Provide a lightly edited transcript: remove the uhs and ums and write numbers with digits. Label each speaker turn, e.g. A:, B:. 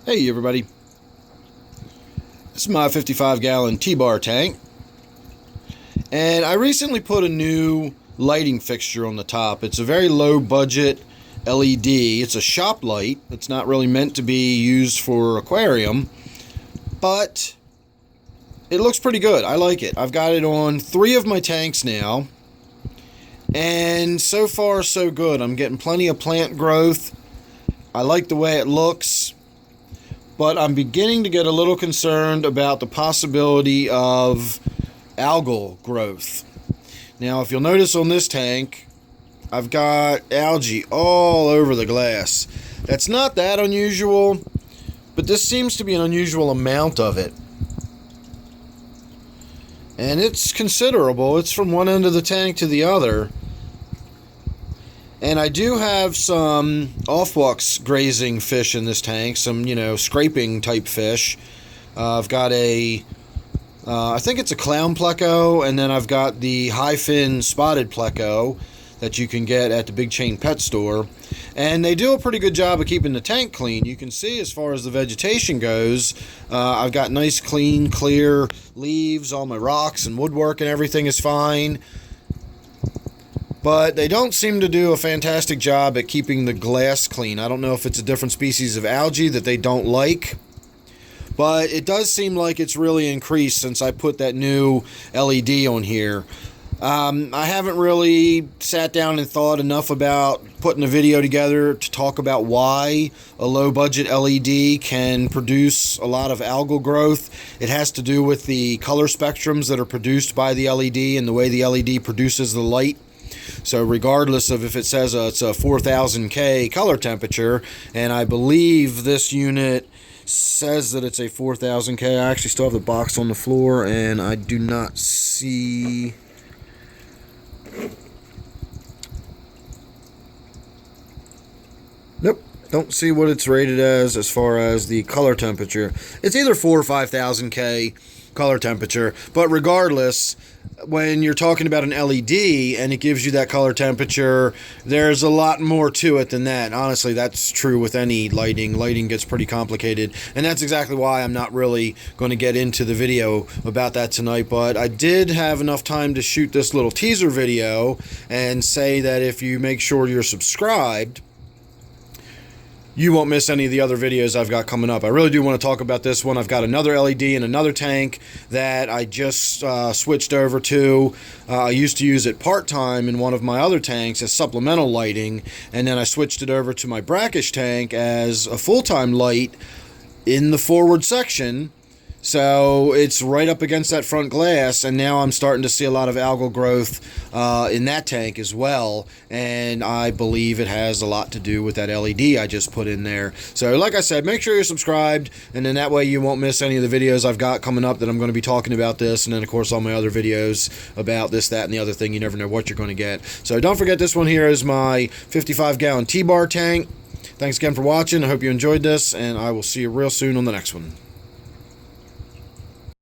A: Hey everybody, this is my 55-gallon T-bar tank, and I recently put a new lighting fixture on the top. It's a very low budget LED. It's a shop light. It's not really meant to be used for aquarium, but it looks pretty good. I like it. I've got it on 3 of my tanks now, and so far so good. I'm getting plenty of plant growth. I like the way it looks. But I'm beginning to get a little concerned about the possibility of algal growth. Now, if you'll notice on this tank, I've got algae all over the glass. That's not that unusual, but this seems to be an unusual amount of it. And it's considerable. It's from one end of the tank to the other. And I do have some off-walks grazing fish in this tank, some, scraping type fish. I've got I think it's a clown pleco, and then I've got the high fin spotted pleco that you can get at the big chain pet store. And they do a pretty good job of keeping the tank clean. You can see as far as the vegetation goes, I've got nice, clean, clear leaves. All my rocks and woodwork and everything is fine. But they don't seem to do a fantastic job at keeping the glass clean. I don't know if it's a different species of algae that they don't like, but it does seem like it's really increased since I put that new LED on here. I haven't really sat down and thought enough about putting a video together to talk about why a low-budget LED can produce a lot of algal growth. It has to do with the color spectrums that are produced by the LED and the way the LED produces the light. So regardless of if it says it's a 4000K color temperature, and I believe this unit says that it's a 4000K. I actually still have the box on the floor, and I do not see... Nope, don't see what it's rated as far as the color temperature. It's either 4 or 5000K color temperature, but regardless, when you're talking about an LED and it gives you that color temperature, there's a lot more to it than that. Honestly, that's true with any lighting. Lighting gets pretty complicated, and that's exactly why I'm not really going to get into the video about that tonight. But I did have enough time to shoot this little teaser video and say that if you make sure you're subscribed, you won't miss any of the other videos I've got coming up. I really do want to talk about this one. I've got another LED in another tank that I just switched over to. I used to use it part-time in one of my other tanks as supplemental lighting, and then I switched it over to my brackish tank as a full-time light in the forward section. So it's right up against that front glass, and now I'm starting to see a lot of algal growth in that tank as well, and I believe it has a lot to do with that LED I just put in there. So like I said, make sure you're subscribed, and then that way you won't miss any of the videos I've got coming up that I'm going to be talking about this, and then of course all my other videos about this, that, and the other thing. You never know what you're going to get. So don't forget, this one here is my 55-gallon T-bar tank. Thanks again for watching. I hope you enjoyed this, and I will see you real soon on the next one.